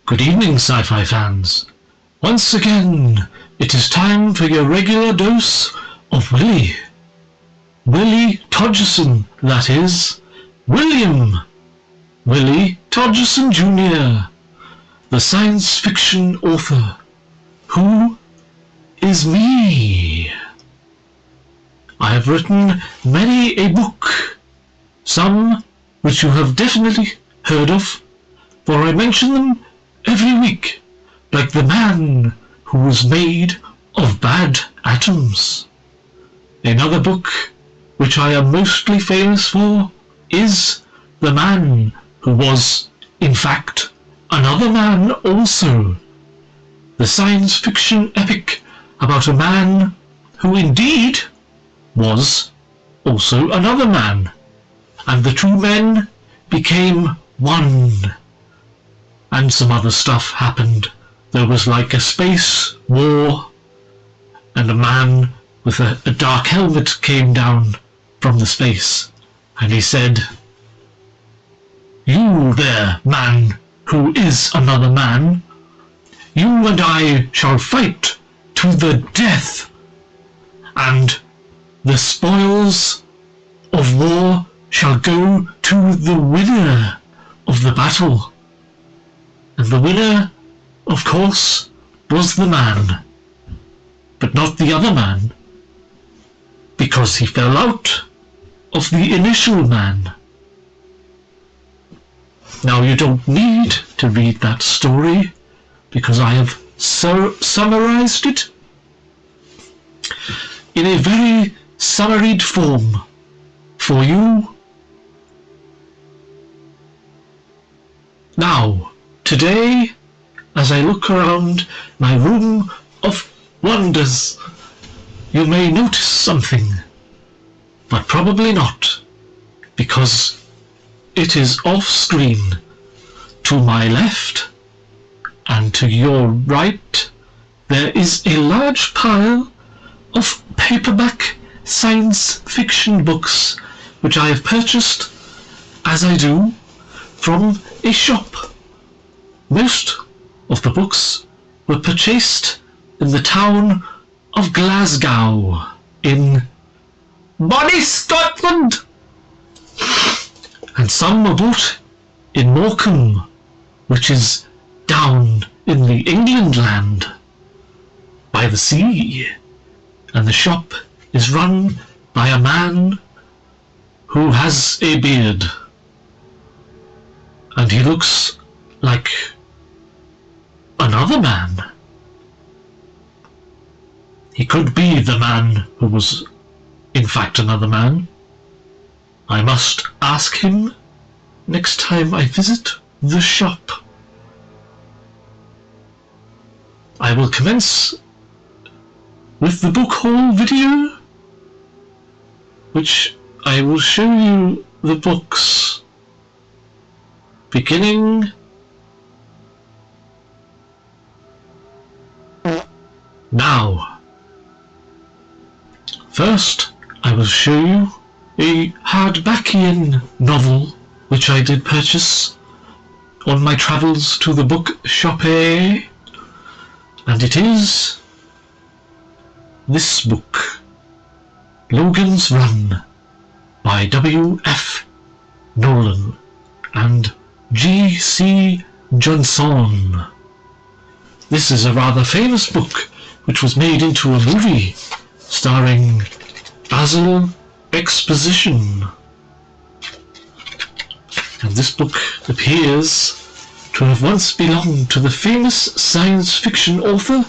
Good evening, sci-fi fans. Once again, it is time for your regular dose of Willy. Willy Todgerson, that is. William Todgerson Jr., the science fiction author, who is me. I have written many a book, some which you have definitely heard of, for I mention them every week, like the man who was made of bad atoms. Another book which I am mostly famous for is The Man Who Was, in fact, Another Man also, the science fiction epic about a man who indeed was also another man, and the two men became one. And some other stuff happened. There was like a space war, and a man with a dark helmet came down from the space, and he said, "You there, man who is another man, you and I shall fight to the death, and the spoils of war shall go to the winner of the battle." And the winner, of course, was the man, but not the other man, because he fell out of the initial man. Now you don't need to read that story, because I have summarized it in a very summaried form for you. Now, today, as I look around my room of wonders, you may notice something, but probably not, because it is off-screen. To my left and to your right, there is a large pile of paperback science fiction books, which I have purchased, as I do, from a shop. Most of the books were purchased in the town of Glasgow in bonny Scotland, and some were bought in Morecambe, which is down in the England land by the sea, and the shop is run by a man who has a beard, and he looks like another man. He could be the man who was in fact another man. I must ask him next time I visit the shop. I will commence with the book haul video, which I will show you the books beginning now. First, I will show you a hardbackian novel which I did purchase on my travels to the bookshop, and it is this book, Logan's Run, by W.F. Nolan and G.C. Johnson. This is a rather famous book which was made into a movie starring Basil Exposition. And this book appears to have once belonged to the famous science fiction author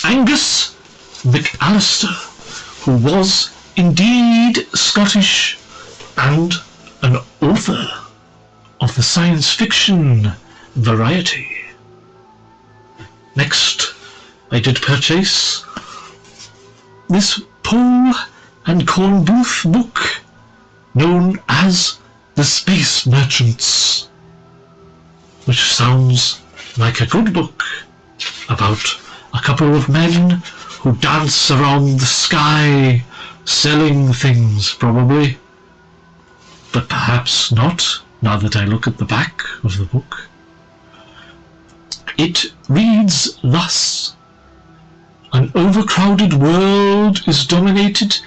Angus MacAllister, who was indeed Scottish and an author of the science fiction variety. Next, I did purchase this Paul and Corn Booth book known as The Space Merchants, which sounds like a good book about a couple of men who dance around the sky selling things, probably, but perhaps not, now that I look at the back of the book. It reads thus: an overcrowded world is dominated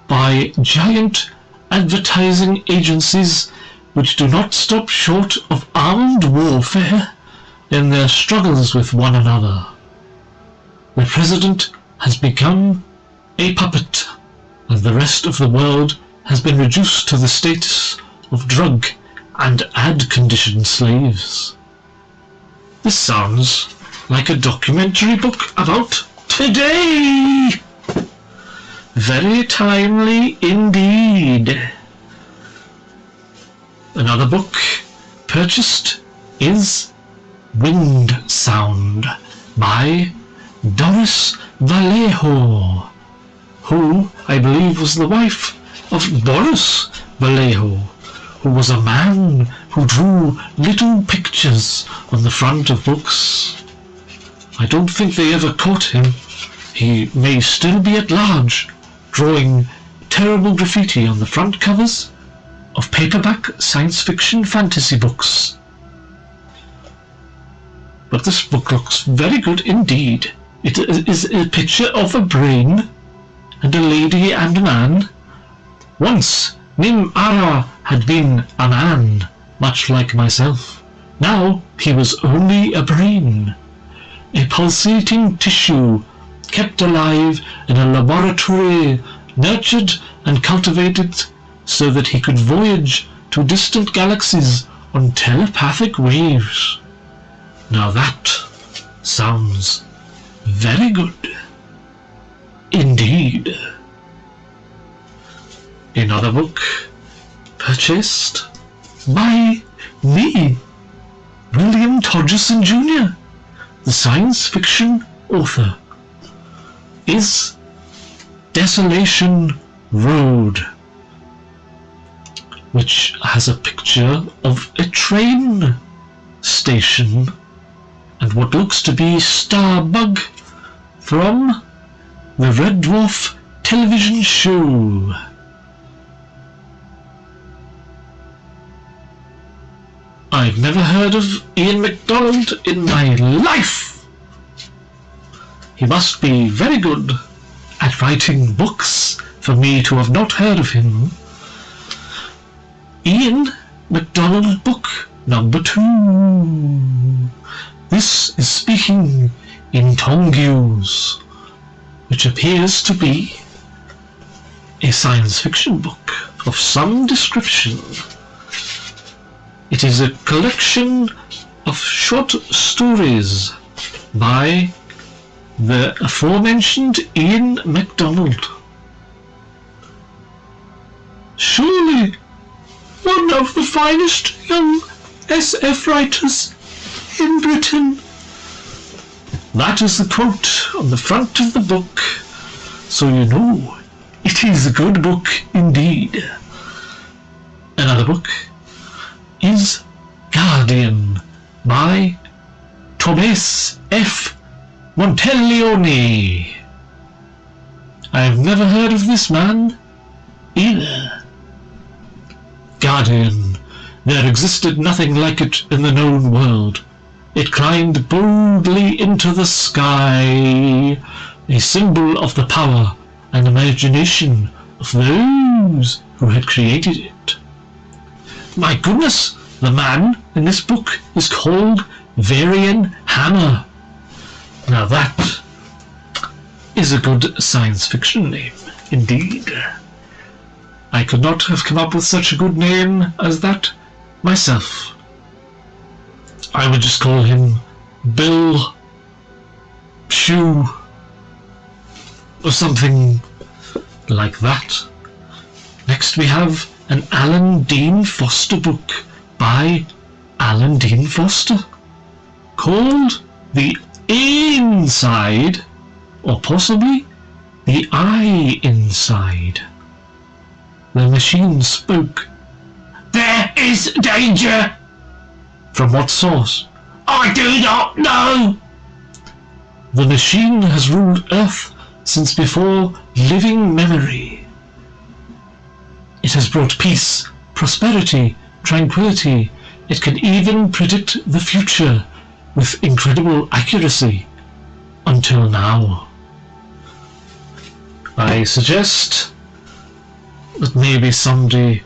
by giant advertising agencies which do not stop short of armed warfare in their struggles with one another. The president has become a puppet, and the rest of the world has been reduced to the status of drug and ad-conditioned slaves. This sounds like a documentary book about today. Very timely indeed. Another book purchased is Wind Sound by Doris Vallejo, who I believe was the wife of Boris Vallejo, who was a man who drew little pictures on the front of books. I don't think they ever caught him. He may still be at large, drawing terrible graffiti on the front covers of paperback science fiction fantasy books. But this book looks very good indeed. It is a picture of a brain and a lady and a man. Once Nim Ara had been a man, much like myself. Now he was only a brain, a pulsating tissue kept alive in a laboratory, nurtured and cultivated so that he could voyage to distant galaxies on telepathic waves. Now that sounds very good indeed. Another book purchased by me, William Todgerson Jr., the science fiction author, is Desolation Road, which has a picture of a train station and what looks to be Starbug from the Red Dwarf television show. I've never heard of Ian MacDonald in my life. He must be very good at writing books for me to have not heard of him. Ian MacDonald book number 2. This is speaking in Tongues, which appears to be a science fiction book of some description. It is a collection of short stories by the aforementioned Ian MacDonald. Surely one of the finest young SF writers in Britain. That is the quote on the front of the book, so you know it is a good book indeed. Another book is Guardian by Thomas F. Monteleone. I have never heard of this man either. Guardian. There existed nothing like it in the known world. It climbed boldly into the sky, a symbol of the power and imagination of those who had created it. My goodness, the man in this book is called Varian Hammer. Now that is a good science fiction name, indeed. I could not have come up with such a good name as that myself. I would just call him Bill Shoe or something like that. Next we have an Alan Dean Foster book by Alan Dean Foster called The Inside, or possibly The Eye Inside. The machine spoke. There is danger! From what source? I do not know! The machine has ruled Earth since before living memory. It has brought peace, prosperity, tranquility. It can even predict the future. with incredible accuracy until now. I suggest that maybe somebody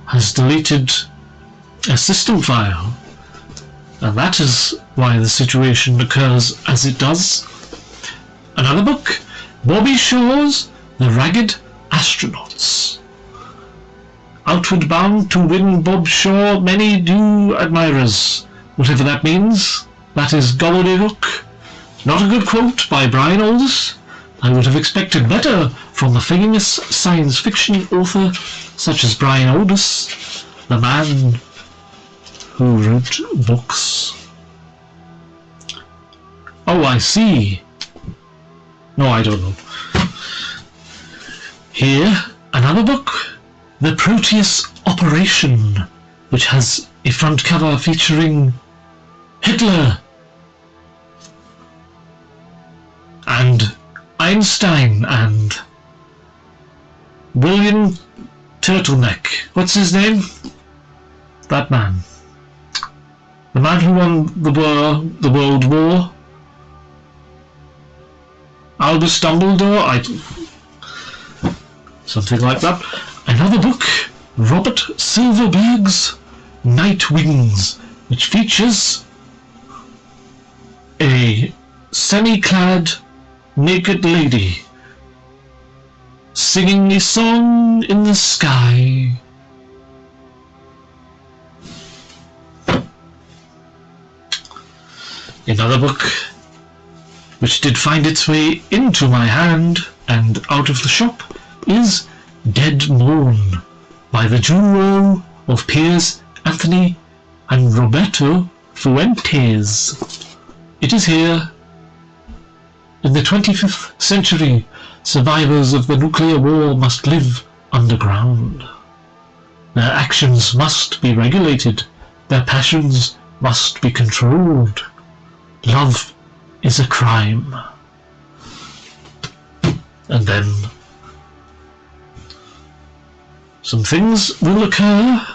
has deleted a system file, and that is why the situation occurs as it does. Another book, Bobby Shaw's The Ragged Astronauts. Outward bound to win Bob Shaw many new admirers. Whatever that means, that is gobbledygook. Not a good quote by Brian Aldiss. I would have expected better from a famous science fiction author such as Brian Aldiss, the man who wrote books. Oh, I see. No, I don't know. Here, another book, The Proteus Operation, which has a front cover featuring Hitler and Einstein and William Turtleneck. What's his name? That man. The man who won the World War. Albus Dumbledore? Something like that. Another book, Robert Silverberg's Night Wings, which features a semi-clad naked lady singing a song in the sky. Another book which did find its way into my hand and out of the shop is Dead Moon by the duo of Piers Anthony and Roberto Fuentes. It is here. In the 25th century, survivors of the nuclear war must live underground. Their actions must be regulated. Their passions must be controlled. Love is a crime. And then some things will occur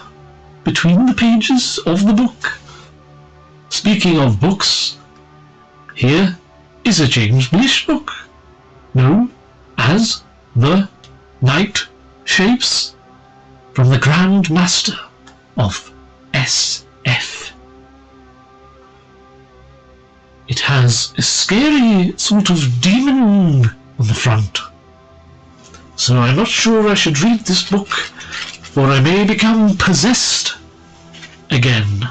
between the pages of the book. Speaking of books, here is a James Blish book known as The Night Shapes, from the Grand Master of SF. It has a scary sort of demon on the front, so I'm not sure I should read this book, or I may become possessed again.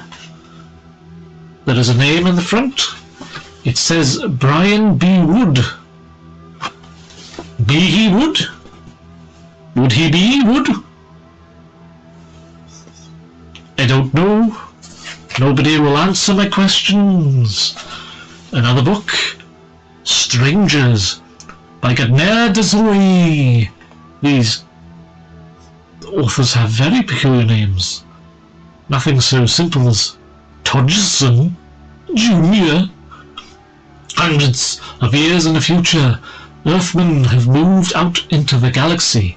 There is a name in the front. It says Brian B. Wood. Be he Wood? Would he be Wood? I don't know. Nobody will answer my questions. Another book, Strangers by Gardner Dozois. These authors have very peculiar names. Nothing so simple as Todgerson Jnr. Hundreds of years in the future, Earthmen have moved out into the galaxy,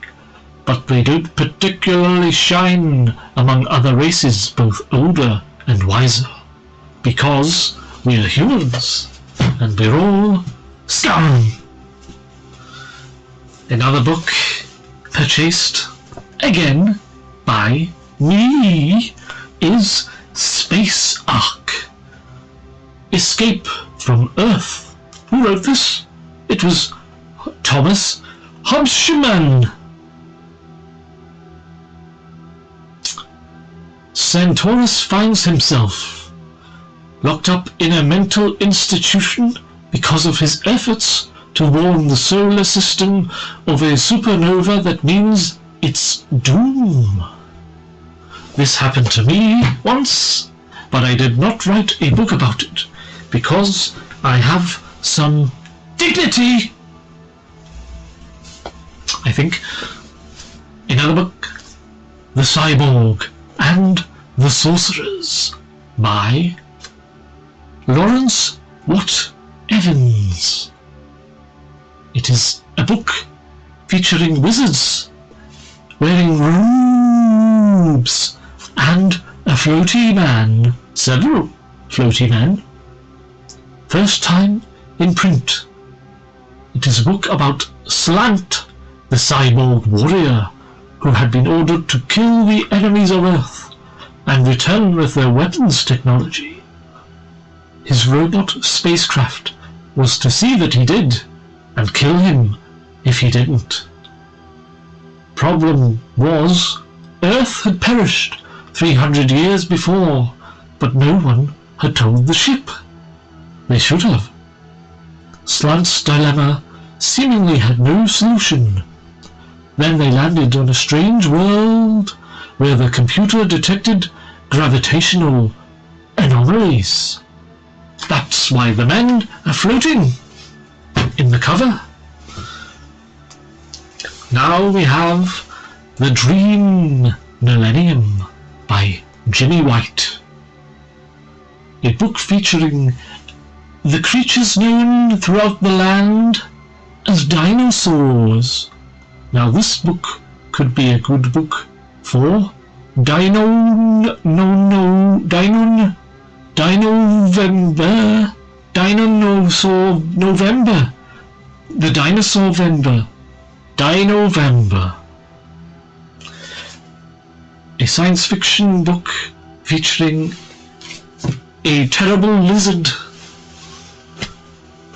but they don't particularly shine among other races, both older and wiser, because we're humans, and we're all scum. Another book, purchased again by me, is Space Ark, Escape from Earth. Who wrote this? It was Thomas Hobsbawm. Centaurus finds himself locked up in a mental institution because of his efforts to warn the solar system of a supernova that means its doom. This happened to me once, but I did not write a book about it because I have some dignity, I think. Another book, The Cyborg and the Sorcerers by Lawrence Watt Evans. It is a book featuring wizards wearing robes and a floaty man, several Floaty Man. First time in print. It is a book about Slant, the cyborg warrior who had been ordered to kill the enemies of Earth and return with their weapons technology. His robot spacecraft was to see that he did and kill him if he didn't. Problem was, Earth had perished 300 years before, but no one had told the ship. They should have. Slant's dilemma seemingly had no solution. Then they landed on a strange world where the computer detected gravitational anomalies. That's why the men are floating in the cover. Now we have The Dream Millennium by Jimmy White. A book featuring the creatures known throughout the land as dinosaurs. Now this book could be a good book for Dinovember, November, the Dinosaur-vember, Dinovember. A science fiction book featuring a terrible lizard.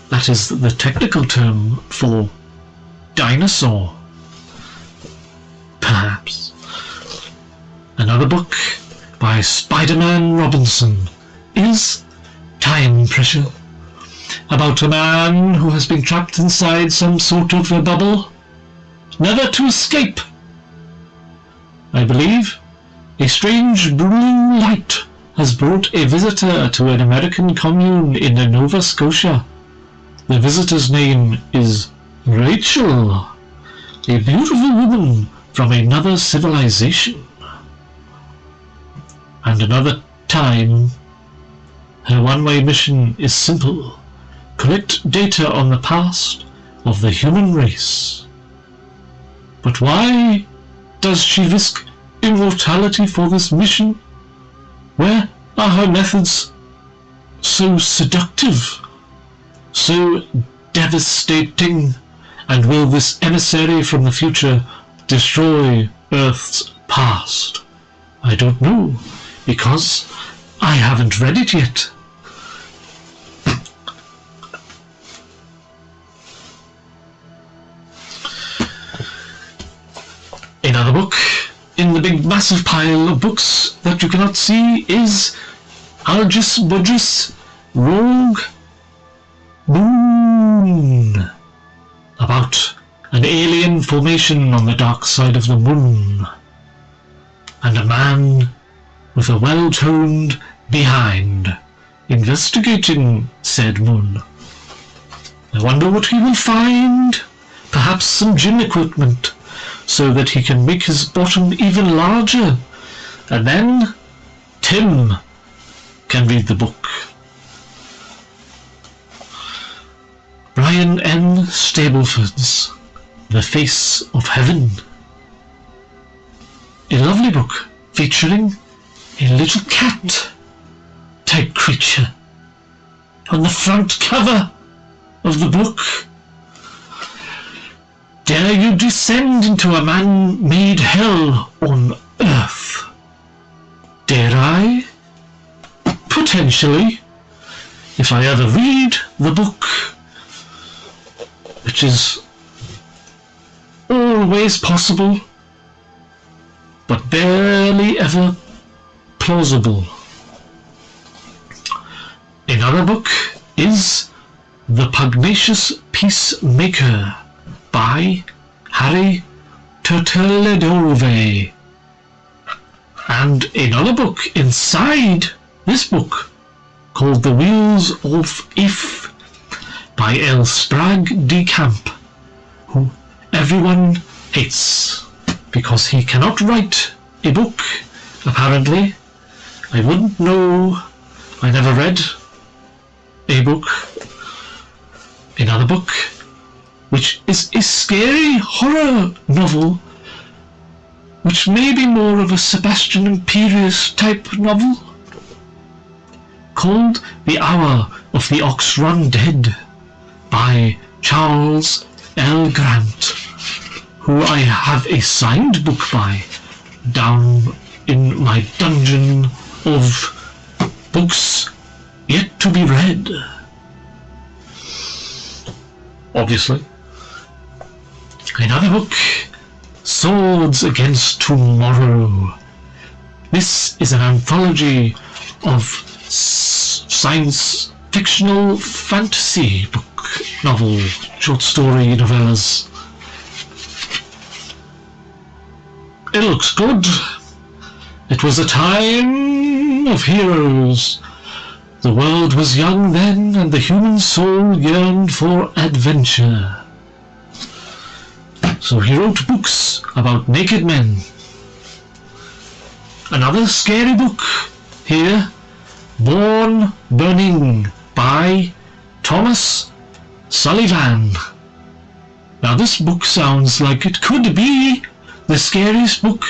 That is the technical term for dinosaur, perhaps. Another book by Spider-Man Robinson is Time Pressure, about a man who has been trapped inside some sort of a bubble, never to escape. I believe a strange blue light has brought a visitor to an American commune in Nova Scotia. The visitor's name is Rachel, a beautiful woman from another civilization. And another time, her one-way mission is simple: collect data on the past of the human race. But why does she risk immortality for this mission? Where are her methods so seductive, so devastating? And will this emissary from the future destroy Earth's past? I don't know, because I haven't read it yet. Another book in the big massive pile of books that you cannot see is Algis Budgis Rogue Moon, about an alien formation on the dark side of the moon, and a man with a well-toned behind investigating said moon. I wonder what he will find. Perhaps some gym equipment, so that he can make his bottom even larger, and then Tim can read the book. Brian N. Stableford's The Face of Heaven. A lovely book featuring a little cat type creature on the front cover of the book. Dare you descend into a man-made hell on Earth? Dare I? Potentially, if I ever read the book, which is always possible, but barely ever plausible. Another book is The Pugnacious Peacemaker by Harry Turteledove. And another book inside this book called The Wheels of If by L. Sprague de Camp, who everyone hates because he cannot write a book, apparently. I wouldn't know. I never read a book. Another book, which is a scary horror novel, which may be more of a Sebastian Imperius type novel. called The Hour of the Ox Run Dead by Charles L. Grant, who I have a signed book by down in my dungeon of books yet to be read. Obviously. Another book, Swords Against Tomorrow. This is an anthology of science fictional fantasy book, novel, short story, novellas. It looks good. It was a time of heroes. The world was young then, and the human soul yearned for adventure. So he wrote books about naked men. Another scary book here, Born Burning by Thomas Sullivan. Now this book sounds like it could be the scariest book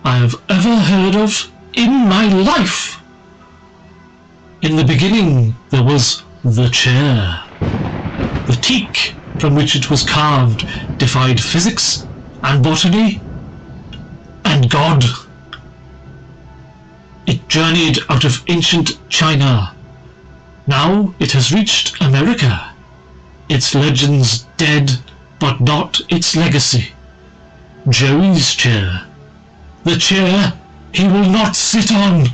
I have ever heard of in my life. In the beginning there was the chair. The teak from which it was carved defied physics and botany and God. It journeyed out of ancient China. Now it has reached America. Its legends dead, but not its legacy. Joey's chair. The chair he will not sit on.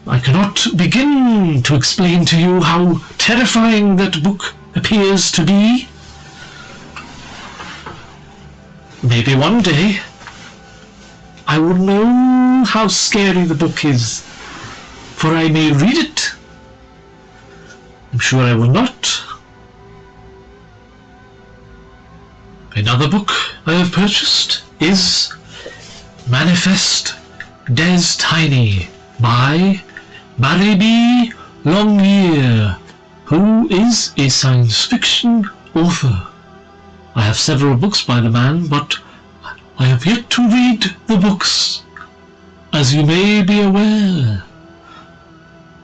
I cannot begin to explain to you how terrifying that book appears to be. Maybe one day I will know how scary the book is, for I may read it. I'm sure I will not. Another book I have purchased is Manifest Des Tiny by Barry B. Longyear, who is a science fiction author. I have several books by the man, but I have yet to read the books. As you may be aware,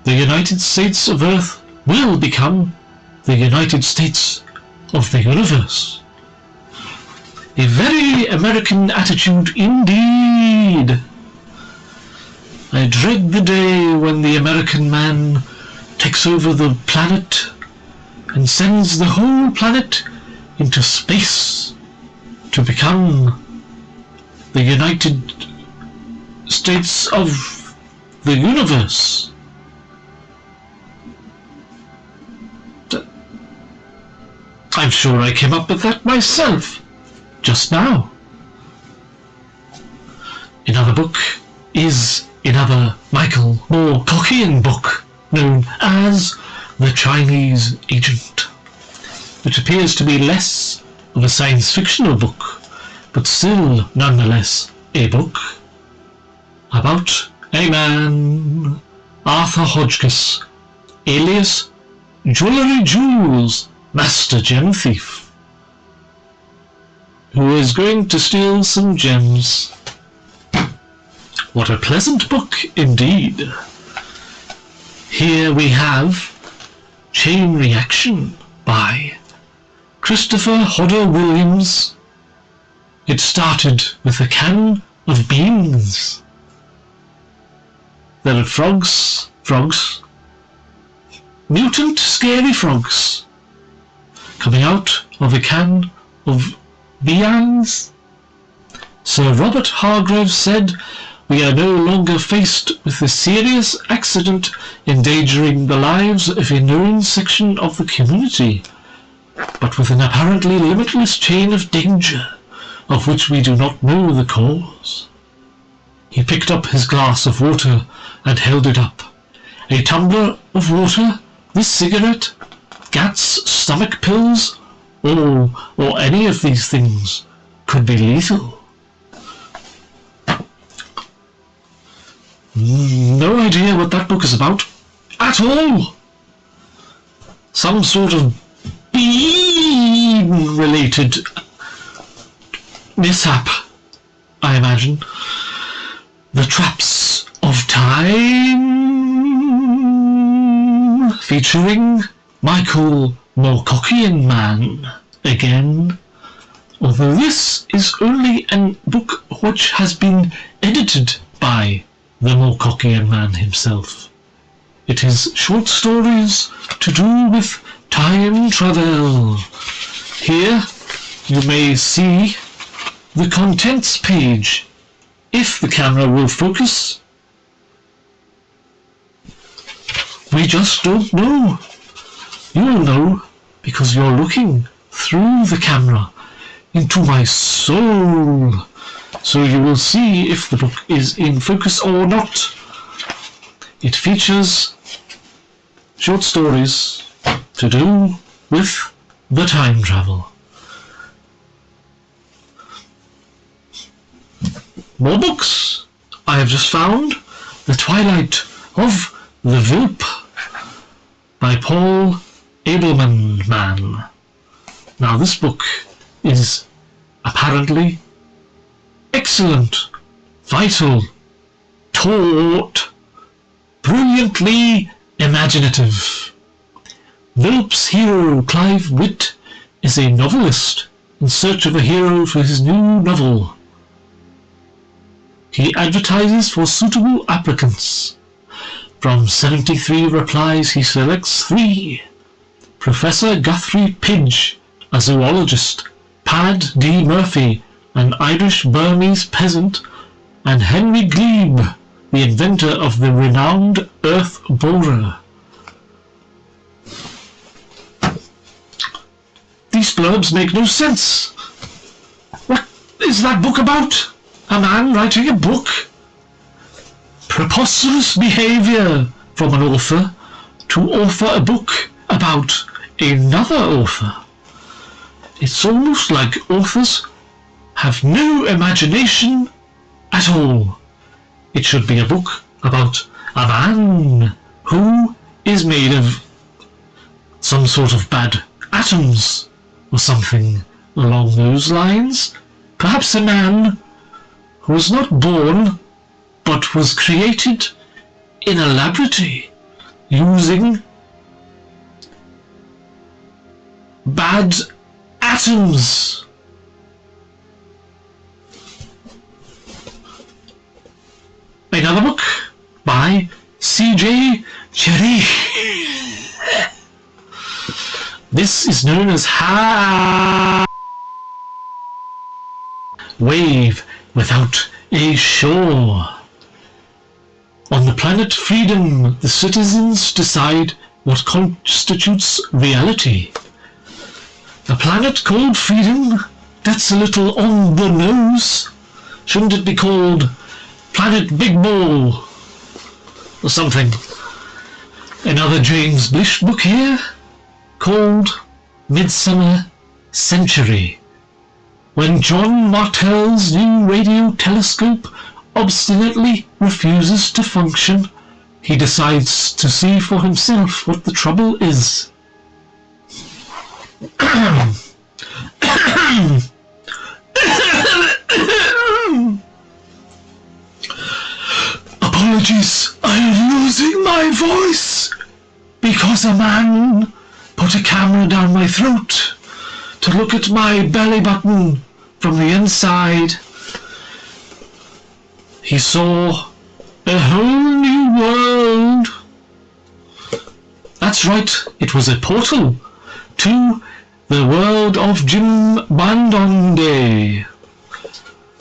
the United States of Earth will become the United States of the universe. A very American attitude indeed. I dread the day when the American man takes over the planet and sends the whole planet into space to become the United States of the universe. I'm sure I came up with that myself just now. Another book is another Michael Moore-Cockean book known as The Chinese Agent, which appears to be less of a science fictional book, but still nonetheless a book about a man, Arthur Hodgkiss, alias Jewelry Jules, Master Gem Thief, who is going to steal some gems. What a pleasant book indeed. Here we have Chain Reaction by Christopher Hodder Williams. It started with a can of beans. There are frogs, mutant scary frogs, coming out of a can of beans. Sir Robert Hargraves said, "We are no longer faced with a serious accident endangering the lives of a known section of the community, but with an apparently limitless chain of danger, of which we do not know the cause." He picked up his glass of water and held it up. A tumbler of water, this cigarette, Gat's stomach pills, or any of these things could be lethal. No idea what that book is about at all. Some sort of bean-related mishap, I imagine. The Traps of Time featuring Michael Moorcockian Man again, although this is only a book which has been edited by the Moorcockian Man himself. It is short stories to do with time travel. Here you may see the contents page, if the camera will focus. We just don't know. You'll know because you're looking through the camera into my soul. So you will see if the book is in focus or not. It features short stories to do with the time travel. More books I have just found. The Twilight of the Vilp by Paul Abelman Man. Now this book is apparently excellent, vital, taut, brilliantly imaginative. Vilp's hero, Clive Witt, is a novelist in search of a hero for his new novel. He advertises for suitable applicants. From 73 replies, he selects 3. Professor Guthrie Pidge, a zoologist, Pad D. Murphy, an Irish-Burmese peasant, and Henry Glebe, the inventor of the renowned Earth Borer. These blurbs make no sense. What is that book about? A man writing a book? Preposterous behaviour from an author to author a book about another author. It's almost like authors have no imagination at all. It should be a book about a man who is made of some sort of bad atoms or something along those lines. Perhaps a man who was not born but was created in a laboratory using bad atoms. Another book by C.J. Cherry. This is known as Wave Without a Shore. On the planet Freedom, the citizens decide what constitutes reality. A planet called Freedom? That's a little on the nose. Shouldn't it be called Planet Big Ball or something? Another James Blish book here called Midsummer Century. When John Martel's new radio telescope obstinately refuses to function, he decides to see for himself what the trouble is. Apologies, I am losing my voice because a man put a camera down my throat to look at my belly button from the inside. He saw a whole new world. That's right, it was a portal to the world of Jim Bandonde.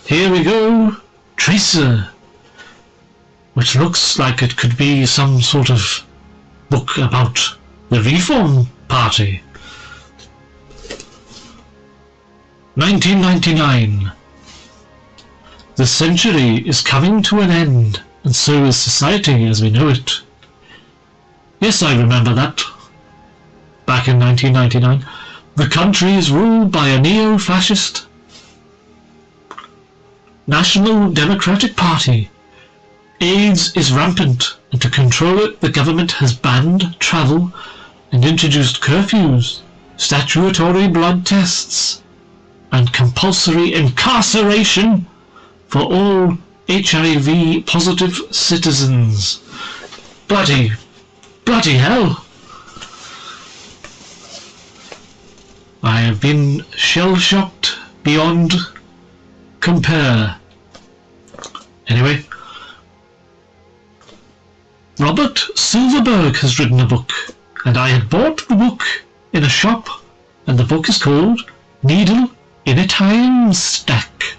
Here we go, Tracer, which looks like it could be some sort of book about the Reform Party. 1999. The century is coming to an end, and so is society as we know it. Yes, I remember that. Back in 1999, the country is ruled by a neo-fascist National Democratic Party. AIDS is rampant, and to control it, the government has banned travel and introduced curfews, statutory blood tests, and compulsory incarceration for all HIV positive citizens. Bloody hell. I have been shell-shocked beyond compare. Anyway, Robert Silverberg has written a book, and I had bought the book in a shop, and the book is called Needle in a Time Stack.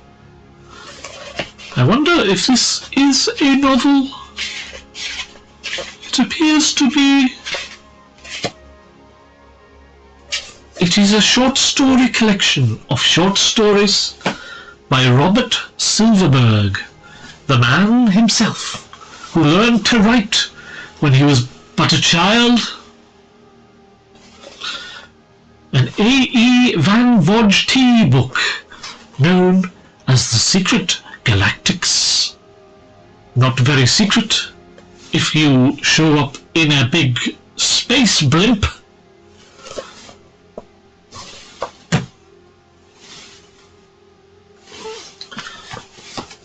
I wonder if this is a novel. It appears to be. It is a short story collection of short stories by Robert Silverberg, the man himself who learned to write when he was but a child. An A.E. Van Vogt book known as The Secret Galactics. Not very secret if you show up in a big space blimp.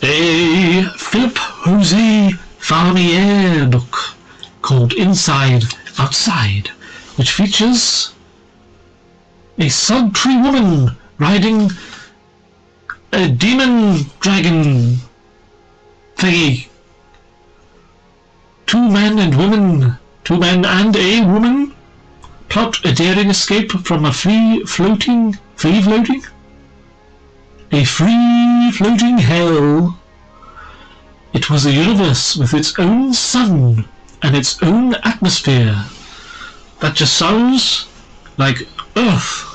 A Philip Jose Farmier book called Inside Outside, which features a sultry woman riding a demon dragon thingy. Two men and a woman plot a daring escape from a free floating hell. It was a universe with its own sun and its own atmosphere. That just sounds like Earth.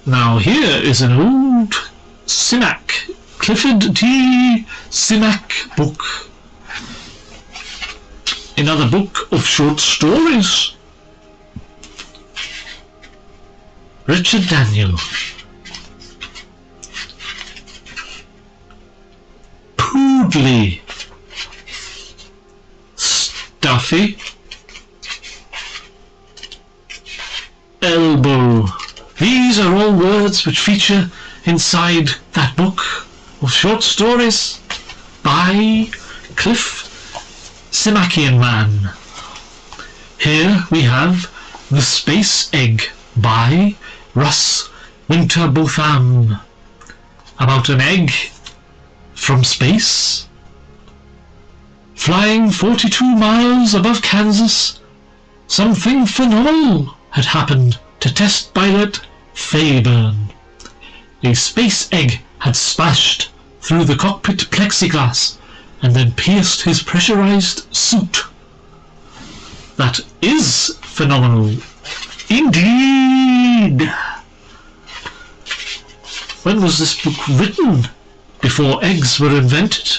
Now here is an old Simak, Clifford T. Simak book. Another book of short stories. Richard Daniel. Poodly. Stuffy. Elbow. These are all words which feature inside that book of short stories by Cliff Simakian Man. Here we have The Space Egg by Russ Winterbotham, about an egg from space. Flying 42 miles above Kansas, something phenomenal had happened to test pilot Fairburn. A space egg had splashed through the cockpit plexiglass and then pierced his pressurized suit. That is phenomenal. Indeed! When was this book written? Before eggs were invented?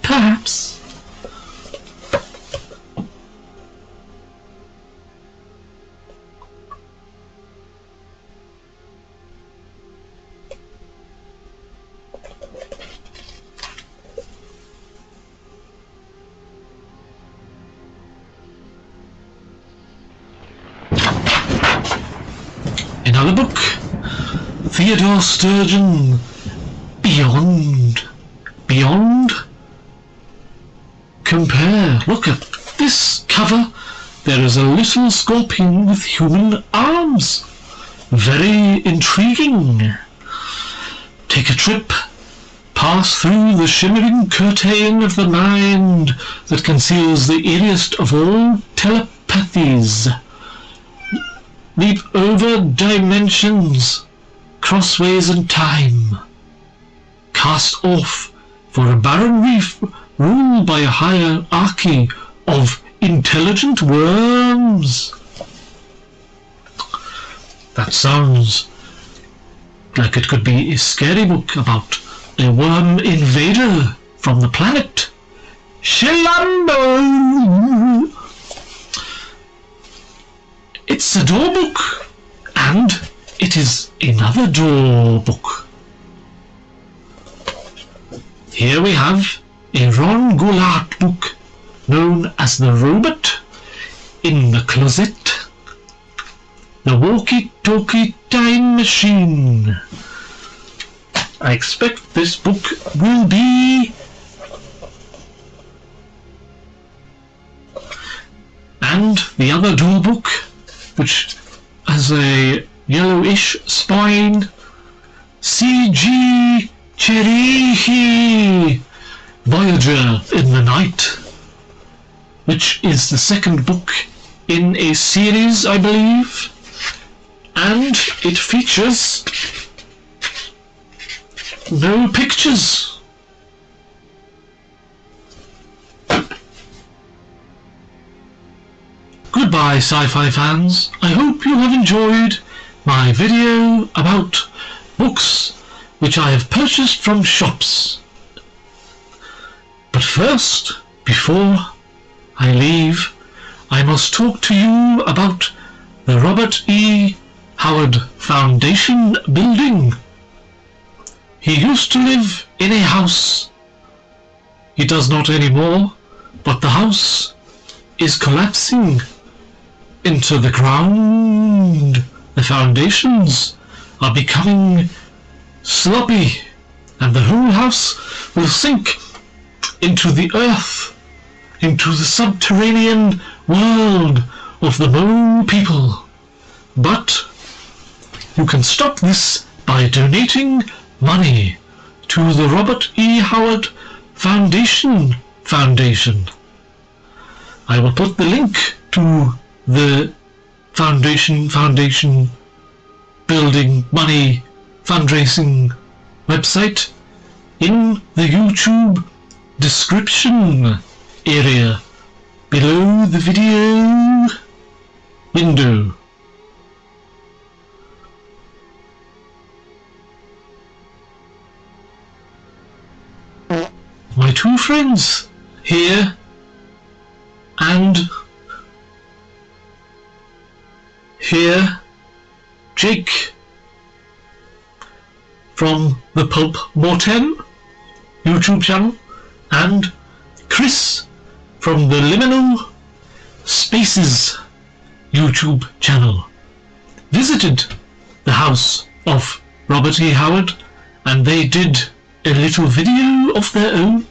Perhaps. Another book, Theodore Sturgeon, Beyond. Compare. Look at this cover. There is a little scorpion with human arms. Very intriguing. Take a trip. Pass through the shimmering curtain of the mind that conceals the eeriest of all telepathies. Leap over dimensions, crossways and time. Cast off for a barren reef ruled by a hierarchy of intelligent worms. That sounds like it could be a scary book about a worm invader from the planet Shilambo. It's a door book, and it is another door book. Here we have a Ron Goulart book known as The Robot in the Closet, The Walkie-Talkie Time Machine. I expect this book will be... And the other dual book, which has a yellowish spine, C.G. Cherihi, Voyager in the Night, which is the second book in a series, I believe, and it features no pictures. Goodbye, sci-fi fans. I hope you have enjoyed my video about books which I have purchased from shops. But first, before I leave, I must talk to you about the Robert E. Howard Foundation building. He used to live in a house. He does not anymore, but the house is collapsing into the ground. The foundations are becoming sloppy, and the whole house will sink into the earth, into the subterranean world of the Mo people. But you can stop this by donating money to the Robert E. Howard Foundation. I will put the link to the foundation building money fundraising website in the YouTube description area below the video window. My two friends here and here, Jake from the Pulp Mortem YouTube channel and Chris from the Liminal Spaces YouTube channel visited the house of Robert E. Howard, and they did a little video of their own,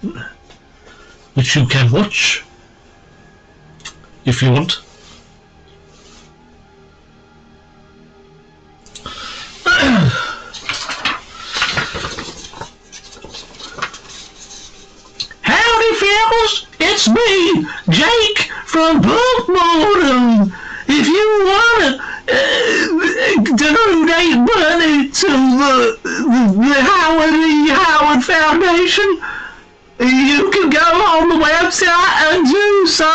which you can watch if you want. Howdy, fellas! It's me, Jake from Baltimore. If you want to donate money to the Howard E. Howard Foundation, you can go on the website and do so.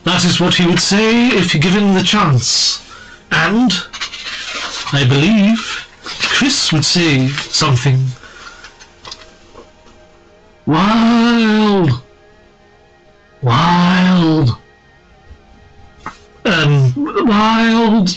That is what he would say if you give him the chance. And I believe Chris would say something wild, wild, wild.